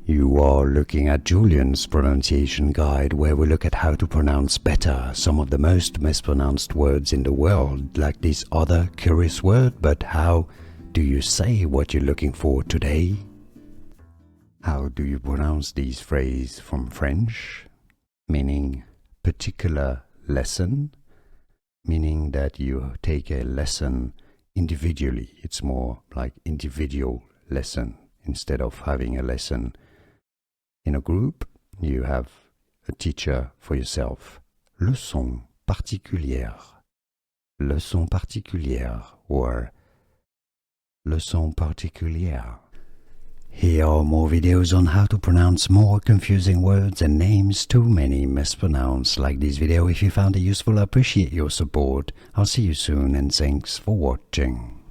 You are looking at Julian's pronunciation guide, where we look at how to pronounce better some of the most mispronounced words in the world, like this other curious word. But how do you say what you're looking for today? How do you pronounce these phrases from French, meaning particular lesson, meaning that you take a lesson individually. It's more like individual lesson. Instead of having a lesson in a group, you have a teacher for yourself. Leçon particulière. Leçon particulière or leçon particulière. Here are more videos on how to pronounce more confusing words and names too many mispronounced. Like this video if you found it useful. I appreciate your support. I'll see you soon and thanks for watching.